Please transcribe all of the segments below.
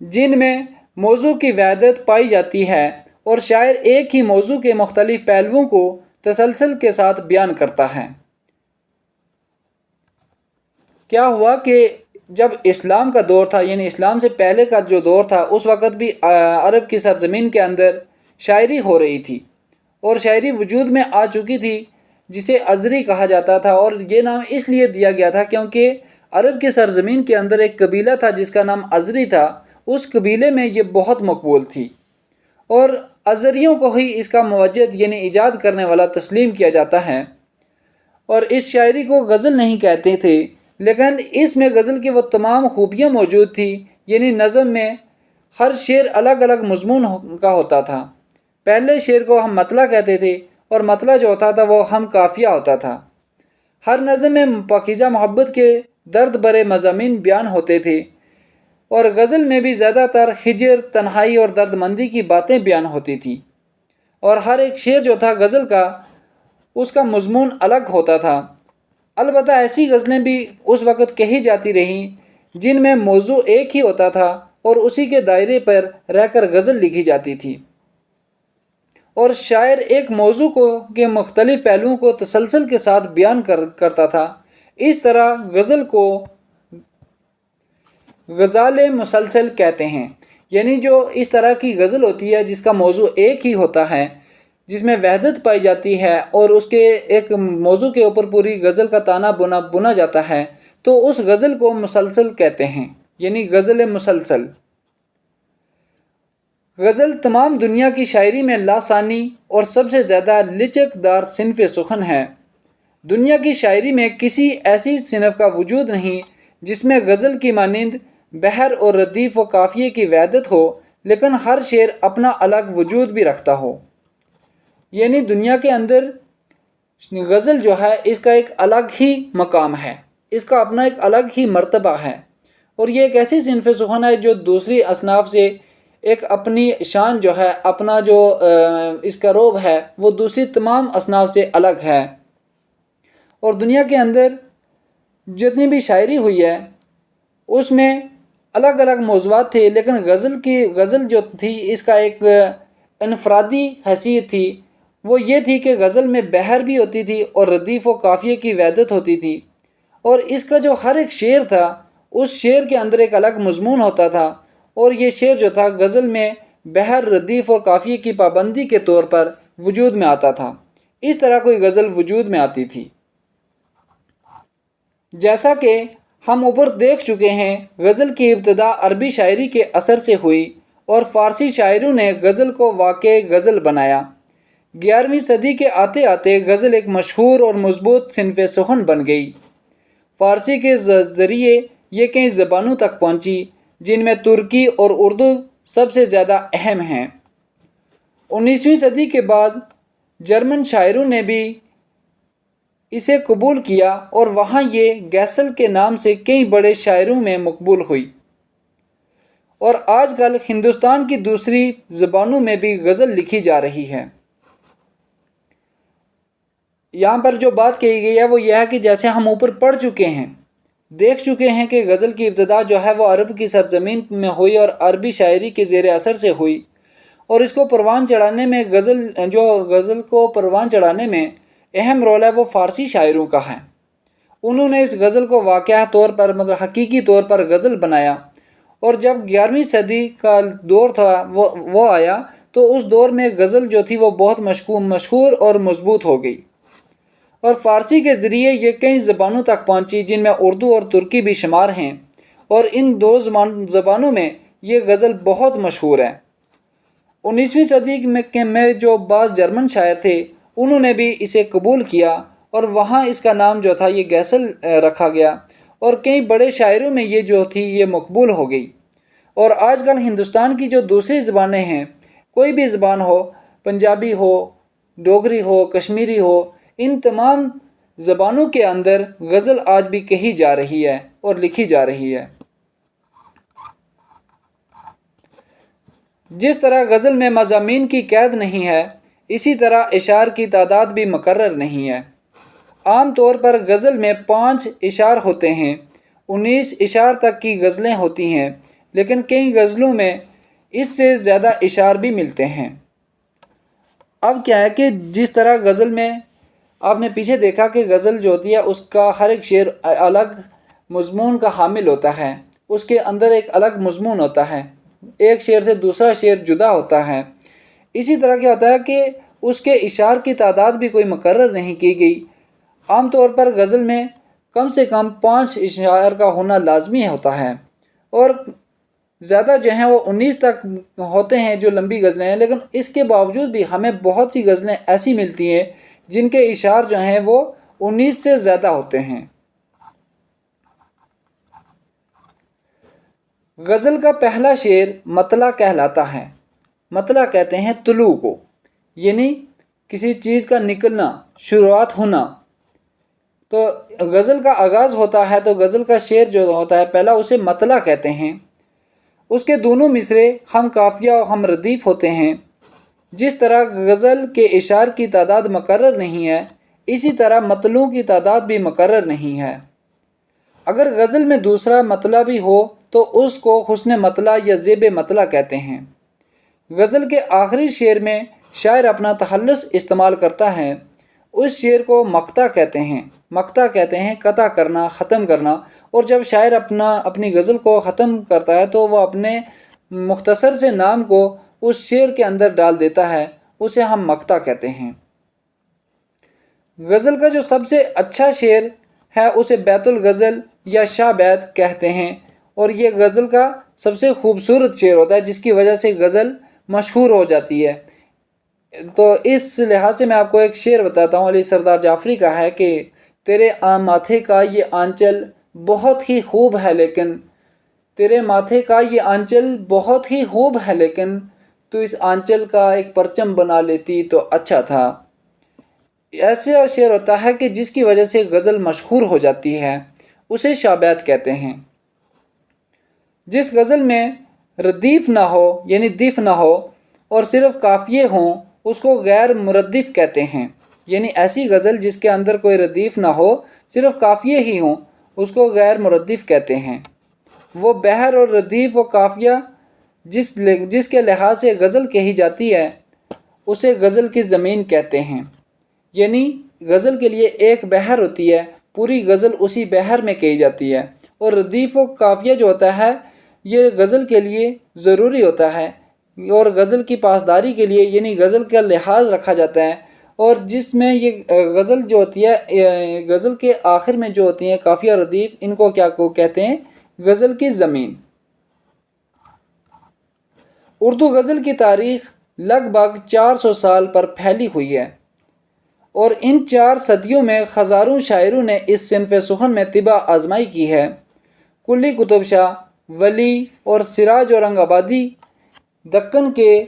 جن میں موضوع کی وحدت پائی جاتی ہے اور شاعر ایک ہی موضوع کے مختلف پہلوؤں کو تسلسل کے ساتھ بیان کرتا ہے۔ کیا ہوا کہ جب اسلام کا دور تھا، یعنی اسلام سے پہلے کا جو دور تھا، اس وقت بھی عرب کی سرزمین کے اندر شاعری ہو رہی تھی اور شاعری وجود میں آ چکی تھی، جسے ازری کہا جاتا تھا، اور یہ نام اس لیے دیا گیا تھا کیونکہ عرب کی سرزمین کے اندر ایک قبیلہ تھا جس کا نام ازری تھا۔ اس قبیلے میں یہ بہت مقبول تھی اور ازریوں کو ہی اس کا موجد یعنی ایجاد کرنے والا تسلیم کیا جاتا ہے، اور اس شاعری کو غزل نہیں کہتے تھے، لیکن اس میں غزل کی وہ تمام خوبیاں موجود تھی، یعنی نظم میں ہر شعر الگ الگ مضمون کا ہوتا تھا۔ پہلے شعر کو ہم مطلع کہتے تھے اور مطلع جو ہوتا تھا وہ ہم قافیہ ہوتا تھا۔ ہر نظم میں پاکیزہ محبت کے درد برے مضامین بیان ہوتے تھے، اور غزل میں بھی زیادہ تر ہجر، تنہائی اور درد مندی کی باتیں بیان ہوتی تھیں، اور ہر ایک شعر جو تھا غزل کا، اس کا مضمون الگ ہوتا تھا۔ البتہ ایسی غزلیں بھی اس وقت کہی جاتی رہیں جن میں موضوع ایک ہی ہوتا تھا اور اسی کے دائرے پر رہ کر غزل لکھی جاتی تھی، اور شاعر ایک موضوع کے مختلف پہلوؤں کو تسلسل کے ساتھ بیان کرتا تھا۔ اس طرح غزل کو غزال مسلسل کہتے ہیں، یعنی جو اس طرح کی غزل ہوتی ہے جس کا موضوع ایک ہی ہوتا ہے، جس میں وحدت پائی جاتی ہے اور اس کے ایک موضوع کے اوپر پوری غزل کا تانا بنا جاتا ہے، تو اس غزل کو مسلسل کہتے ہیں، یعنی غزل مسلسل۔ غزل تمام دنیا کی شاعری میں لاسانی اور سب سے زیادہ لچک دار صنف سخن ہے۔ دنیا کی شاعری میں کسی ایسی صنف کا وجود نہیں جس میں غزل کی مانند بحر اور ردیف و قافیے کی وحدت ہو، لیکن ہر شعر اپنا الگ وجود بھی رکھتا ہو۔ یعنی دنیا کے اندر غزل جو ہے اس کا ایک الگ ہی مقام ہے، اس کا اپنا ایک الگ ہی مرتبہ ہے، اور یہ ایک ایسی صنف سخن ہے جو دوسری اصناف سے ایک اپنی شان جو ہے، اپنا جو اس کا رعب ہے، وہ دوسری تمام اصناف سے الگ ہے۔ اور دنیا کے اندر جتنی بھی شاعری ہوئی ہے اس میں الگ الگ موضوعات تھے، لیکن غزل جو تھی اس کا ایک انفرادی حیثیت تھی، وہ یہ تھی کہ غزل میں بحر بھی ہوتی تھی اور ردیف و قافیے کی وحدت ہوتی تھی، اور اس کا جو ہر ایک شعر تھا اس شعر کے اندر ایک الگ مضمون ہوتا تھا، اور یہ شعر جو تھا غزل میں بحر، ردیف اور قافیے کی پابندی کے طور پر وجود میں آتا تھا۔ اس طرح کوئی غزل وجود میں آتی تھی۔ جیسا کہ ہم اوپر دیکھ چکے ہیں، غزل کی ابتدا عربی شاعری کے اثر سے ہوئی اور فارسی شاعروں نے غزل کو واقع غزل بنایا۔ 11ویں صدی کے آتے آتے غزل ایک مشہور اور مضبوط صنف سخن بن گئی۔ فارسی کے ذریعے یہ کئی زبانوں تک پہنچی، جن میں ترکی اور اردو سب سے زیادہ اہم ہیں۔ 19ویں صدی کے بعد جرمن شاعروں نے بھی اسے قبول کیا اور وہاں یہ گیسل کے نام سے کئی بڑے شاعروں میں مقبول ہوئی، اور آج کل ہندوستان کی دوسری زبانوں میں بھی غزل لکھی جا رہی ہے۔ یہاں پر جو بات کہی گئی ہے وہ یہ ہے کہ جیسے ہم اوپر پڑھ چکے ہیں، دیکھ چکے ہیں کہ غزل کی ابتدا جو ہے وہ عرب کی سرزمین میں ہوئی اور عربی شاعری کے زیر اثر سے ہوئی، اور اس کو پروان چڑھانے میں غزل کو پروان چڑھانے میں اہم رول ہے وہ فارسی شاعروں کا ہے۔ انہوں نے اس غزل کو واقعہ طور پر حقیقی طور پر غزل بنایا، اور جب 11ویں صدی کا دور تھا وہ آیا تو اس دور میں غزل جو تھی وہ بہت مشہور اور مضبوط ہو گئی، اور فارسی کے ذریعے یہ کئی زبانوں تک پہنچی، جن میں اردو اور ترکی بھی شمار ہیں، اور ان دو زبانوں میں یہ غزل بہت مشہور ہے۔ 19ویں صدی میں جو بعض جرمن شاعر تھے انہوں نے بھی اسے قبول کیا، اور وہاں اس کا نام جو تھا یہ گیسل رکھا گیا، اور کئی بڑے شاعروں میں یہ جو تھی یہ مقبول ہو گئی۔ اور آج کل ہندوستان کی جو دوسری زبانیں ہیں، کوئی بھی زبان ہو، پنجابی ہو، ڈوگری ہو، کشمیری ہو، ان تمام زبانوں کے اندر غزل آج بھی کہی جا رہی ہے اور لکھی جا رہی ہے۔ جس طرح غزل میں مضامین کی قید نہیں ہے، اسی طرح اشعار کی تعداد بھی مقرر نہیں ہے۔ عام طور پر غزل میں 5 اشعار ہوتے ہیں، 19 اشعار تک کی غزلیں ہوتی ہیں، لیکن کئی غزلوں میں اس سے زیادہ اشعار بھی ملتے ہیں۔ اب کیا ہے کہ جس طرح غزل میں آپ نے پیچھے دیکھا کہ غزل جو ہوتی ہے اس کا ہر ایک شعر الگ مضمون کا حامل ہوتا ہے، اس کے اندر ایک الگ مضمون ہوتا ہے، ایک شعر سے دوسرا شعر جدا ہوتا ہے۔ اسی طرح کیا ہوتا ہے کہ اس کے اشعار کی تعداد بھی کوئی مقرر نہیں کی گئی۔ عام طور پر غزل میں کم سے کم 5 اشعار کا ہونا لازمی ہوتا ہے، اور زیادہ جو ہیں وہ 19 تک ہوتے ہیں جو لمبی غزلیں ہیں، لیکن اس کے باوجود بھی ہمیں بہت سی غزلیں ایسی ملتی ہیں جن کے اشعار جو ہیں وہ 19 سے زیادہ ہوتے ہیں۔ غزل کا پہلا شعر مطلع کہلاتا ہے۔ مطلع کہتے ہیں طلوع کو، یعنی کسی چیز کا نکلنا، شروعات ہونا۔ تو غزل کا آغاز ہوتا ہے تو غزل کا شعر جو ہوتا ہے پہلا، اسے مطلع کہتے ہیں۔ اس کے دونوں مصرے ہم قافیہ و ہم ردیف ہوتے ہیں۔ جس طرح غزل کے اشعار کی تعداد مقرر نہیں ہے، اسی طرح مطلوع کی تعداد بھی مقرر نہیں ہے۔ اگر غزل میں دوسرا مطلع بھی ہو تو اس کو حسن مطلع یا زیب مطلع کہتے ہیں۔ غزل کے آخری شعر میں شاعر اپنا تخلص استعمال کرتا ہے، اس شعر کو مقطع کہتے ہیں۔ مقطع کہتے ہیں قطع کرنا، ختم کرنا، اور جب شاعر اپنی غزل کو ختم کرتا ہے تو وہ اپنے مختصر سے نام کو اس شعر کے اندر ڈال دیتا ہے، اسے ہم مقطع کہتے ہیں۔ غزل کا جو سب سے اچھا شعر ہے اسے بیت الغزل یا شاہ بیت کہتے ہیں، اور یہ غزل کا سب سے خوبصورت شعر ہوتا ہے جس کی وجہ سے غزل مشہور ہو جاتی ہے۔ تو اس لحاظ سے میں آپ کو ایک شعر بتاتا ہوں، علی سردار جعفری کا ہے کہ تیرے ماتھے کا یہ آنچل بہت ہی خوب ہے لیکن، تیرے ماتھے کا یہ آنچل بہت ہی خوب ہے لیکن، تو اس آنچل کا ایک پرچم بنا لیتی تو اچھا تھا۔ ایسا شعر ہوتا ہے کہ جس کی وجہ سے غزل مشہور ہو جاتی ہے، اسے شاہ بیت کہتے ہیں۔ جس غزل میں ردیف نہ ہو یعنی دف نہ ہو اور صرف قافیے ہوں اس کو غیر مردف کہتے ہیں، یعنی ایسی غزل جس کے اندر کوئی ردیف نہ ہو، صرف قافیے ہی ہوں، اس کو غیر مردف کہتے ہیں۔ وہ بحر اور ردیف و قافیہ جس کے لحاظ سے غزل کہی جاتی ہے اسے غزل کی زمین کہتے ہیں، یعنی غزل کے لیے ایک بحر ہوتی ہے، پوری غزل اسی بحر میں کہی جاتی ہے، اور ردیف و قافیہ جو ہوتا ہے یہ غزل کے لیے ضروری ہوتا ہے، اور غزل کی پاسداری کے لیے یعنی غزل کا لحاظ رکھا جاتا ہے، اور جس میں یہ غزل جو ہوتی ہے، غزل کے آخر میں جو ہوتی ہیں قافیہ ردیف، ان کو کیا کو کہتے ہیں؟ غزل کی زمین۔ اردو غزل کی تاریخ لگ بھگ 400 سال پر پھیلی ہوئی ہے، اور ان 4 صدیوں میں ہزاروں شاعروں نے اس صنف سخن میں طبع آزمائی کی ہے۔ قلی قطب شاہ، ولی اور سراج اورنگ آبادی دکن کے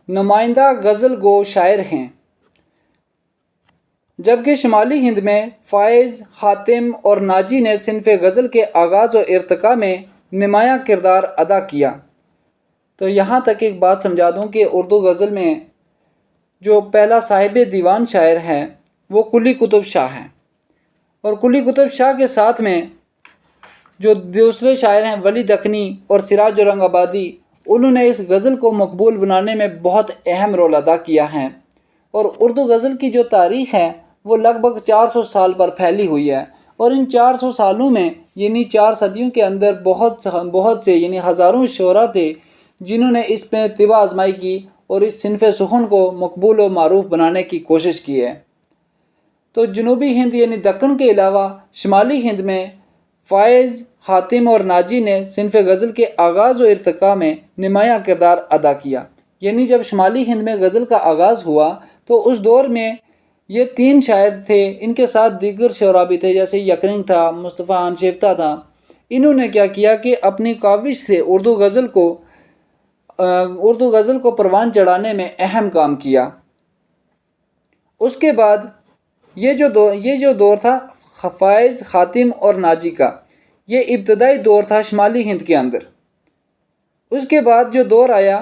نمائندہ غزل گو شاعر ہیں، جبکہ شمالی ہند میں فائز، حاتم اور ناجی نے صنف غزل کے آغاز و ارتقاء میں نمایاں کردار ادا کیا۔ تو یہاں تک ایک بات سمجھا دوں کہ اردو غزل میں جو پہلا صاحب دیوان شاعر ہے وہ قلی قطب شاہ ہیں، اور قلی قطب شاہ کے ساتھ میں جو دوسرے شاعر ہیں ولی دکنی اور سراج اورنگ آبادی، انہوں نے اس غزل کو مقبول بنانے میں بہت اہم رول ادا کیا ہے، اور اردو غزل کی جو تاریخ ہے وہ لگ بھگ 400 سال پر پھیلی ہوئی ہے، اور ان 400 سالوں میں یعنی 4 صدیوں کے اندر بہت سے یعنی ہزاروں شعراء تھے جنہوں نے اس پہ طبع آزمائی کی اور اس صنف سخن کو مقبول و معروف بنانے کی کوشش کی ہے۔ تو جنوبی ہند یعنی دکن کے علاوہ شمالی ہند میں فائز، حاتم اور ناجی نے صنف غزل کے آغاز و ارتقاء میں نمایاں کردار ادا کیا، یعنی جب شمالی ہند میں غزل کا آغاز ہوا تو اس دور میں یہ 3 شاعر تھے، ان کے ساتھ دیگر شعراء بھی تھے جیسے یکنگ تھا، مصطفیٰ خان شیفتہ تھا۔ انہوں نے کیا کیا کہ اپنی کاوش سے اردو غزل کو پروان چڑھانے میں اہم کام کیا۔ اس کے بعد یہ جو دور تھا فائز، حاتم اور ناجی کا، یہ ابتدائی دور تھا شمالی ہند کے اندر۔ اس کے بعد جو دور آیا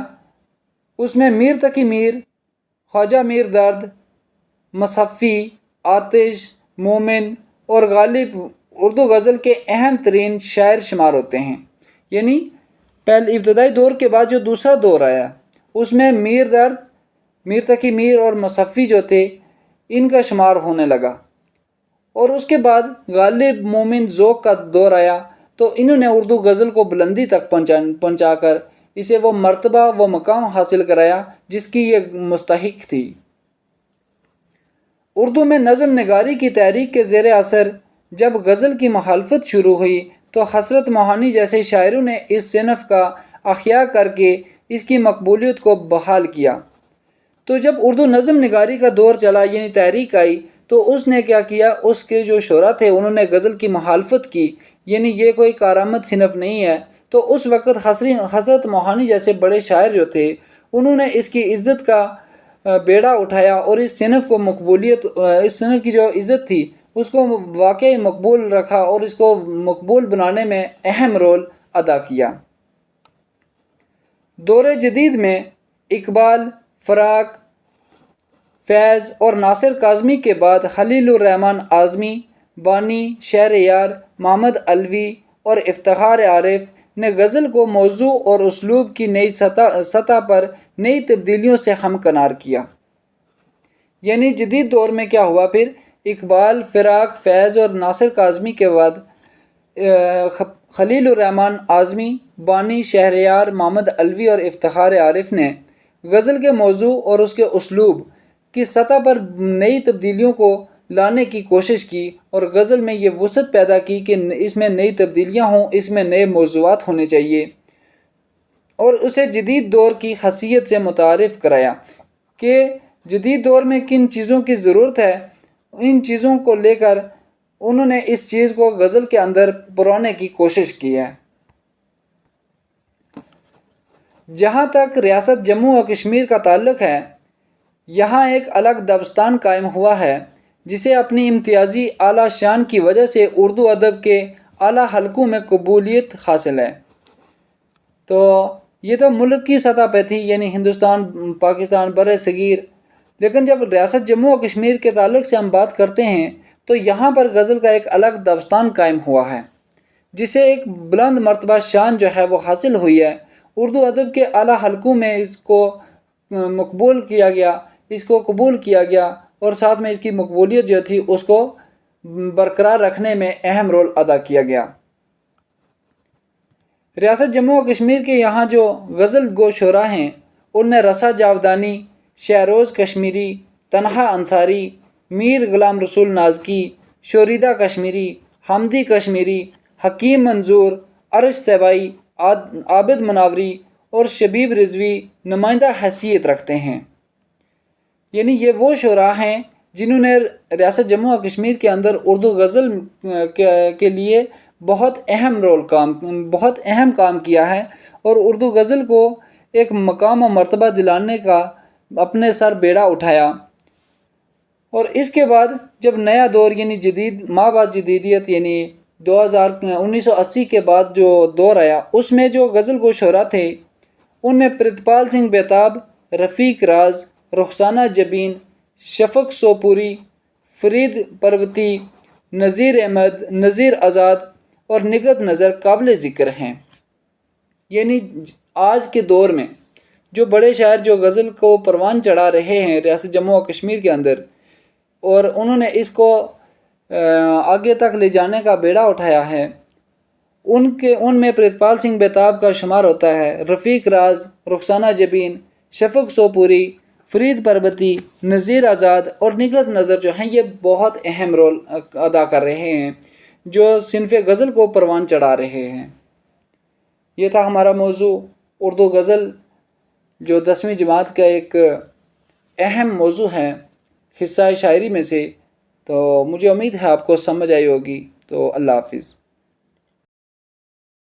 اس میں میر تقی میر، خواجہ میر درد، مصحفی، آتش، مومن اور غالب اردو غزل کے اہم ترین شاعر شمار ہوتے ہیں۔ یعنی پہلے ابتدائی دور کے بعد جو دوسرا دور آیا اس میں میر درد، میر تقی میر اور مصفی جو تھے ان کا شمار ہونے لگا، اور اس کے بعد غالب مومن ذوق کا دور آیا تو انہوں نے اردو غزل کو بلندی تک پہنچا کر اسے وہ مرتبہ و مقام حاصل کرایا جس کی یہ مستحق تھی۔ اردو میں نظم نگاری کی تحریک کے زیر اثر جب غزل کی مخالفت شروع ہوئی تو حسرت موہانی جیسے شاعروں نے اس صنف کا احیاء کر کے اس کی مقبولیت کو بحال کیا۔ تو جب اردو نظم نگاری کا دور چلا یعنی تحریک آئی تو اس نے کیا کیا، اس کے جو شعراء تھے انہوں نے غزل کی مخالفت کی، یعنی یہ کوئی کارآمد صنف نہیں ہے۔ تو اس وقت حسرت موہانی جیسے بڑے شاعر جو تھے انہوں نے اس کی عزت کا بیڑا اٹھایا اور اس صنف کو مقبولیت، اس صنف کی جو عزت تھی اس کو واقعی مقبول رکھا اور اس کو مقبول بنانے میں اہم رول ادا کیا۔ دور جدید میں اقبال، فراق، فیض اور ناصر کاظمی کے بعد خلیل الرحمن اعظمی، بانی، شہریار، محمد علوی اور افتخار عارف نے غزل کو موضوع اور اسلوب کی نئی سطح پر نئی تبدیلیوں سے ہمکنار کیا۔ یعنی جدید دور میں کیا ہوا، پھر اقبال، فراق، فیض اور ناصر کاظمی کے بعد خلیل الرحمن اعظمی، بانی، شہریار، محمد علوی اور افتخار عارف نے غزل کے موضوع اور اس کے اسلوب کی سطح پر نئی تبدیلیوں کو لانے کی کوشش کی اور غزل میں یہ وسعت پیدا کی کہ اس میں نئی تبدیلیاں ہوں، اس میں نئے موضوعات ہونے چاہیے، اور اسے جدید دور کی حیثیت سے متعارف کرایا کہ جدید دور میں کن چیزوں کی ضرورت ہے۔ ان چیزوں کو لے کر انہوں نے اس چیز کو غزل کے اندر پرونے کی کوشش کی ہے۔ جہاں تک ریاست جموں و کشمیر کا تعلق ہے، یہاں ایک الگ دبستان قائم ہوا ہے جسے اپنی امتیازی اعلیٰ شان کی وجہ سے اردو ادب کے اعلیٰ حلقوں میں قبولیت حاصل ہے۔ تو یہ تو ملک کی سطح پہ تھی، یعنی ہندوستان، پاکستان، بر صغیر، لیکن جب ریاست جموں و کشمیر کے تعلق سے ہم بات کرتے ہیں تو یہاں پر غزل کا ایک الگ دبستان قائم ہوا ہے جسے ایک بلند مرتبہ شان جو ہے وہ حاصل ہوئی ہے۔ اردو ادب کے اعلیٰ حلقوں میں اس کو مقبول کیا گیا، اس کو قبول کیا گیا، اور ساتھ میں اس کی مقبولیت جو تھی اس کو برقرار رکھنے میں اہم رول ادا کیا گیا۔ ریاست جموں و کشمیر کے یہاں جو غزل گو شعراء ہیں ان میں رسا جاودانی، شہروز کشمیری، تنہا انصاری، میر غلام رسول نازکی، شوریدہ کشمیری، حمدی کشمیری، حکیم منظور، عرش سیبائی، عابد مناوری اور شبیب رضوی نمائندہ حیثیت رکھتے ہیں۔ یعنی یہ وہ شعراء ہیں جنہوں نے ریاست جموں و کشمیر کے اندر اردو غزل کے لیے بہت اہم کام کیا ہے اور اردو غزل کو ایک مقام و مرتبہ دلانے کا اپنے سر بیڑا اٹھایا۔ اور اس کے بعد جب نیا دور یعنی جدید بعد جدیدیت یعنی 1980 کے بعد جو دور آیا اس میں جو غزل گو شعراء تھے ان میں پرتپال سنگھ بیتاب، رفیق راز، رخسانہ جبین، شفق سوپوری، فرید پروتی، نذیر احمد، نذیر آزاد اور نگہت نظر قابل ذکر ہیں۔ یعنی آج کے دور میں جو بڑے شاعر جو غزل کو پروان چڑھا رہے ہیں ریاست جموں و کشمیر کے اندر، اور انہوں نے اس کو آگے تک لے جانے کا بیڑا اٹھایا ہے، ان میں پرتپال سنگھ بیتاب کا شمار ہوتا ہے، رفیق راز، رخسانہ جبین، شفق سوپوری، فرید پروتی، نذیر آزاد اور نگہت نظر جو ہیں یہ بہت اہم رول ادا کر رہے ہیں جو صنف غزل کو پروان چڑھا رہے ہیں۔ یہ تھا ہمارا موضوع اردو غزل جو 10ویں جماعت کا ایک اہم موضوع ہے حصہ شاعری میں سے۔ تو مجھے امید ہے آپ کو سمجھ آئی ہوگی۔ تو اللہ حافظ۔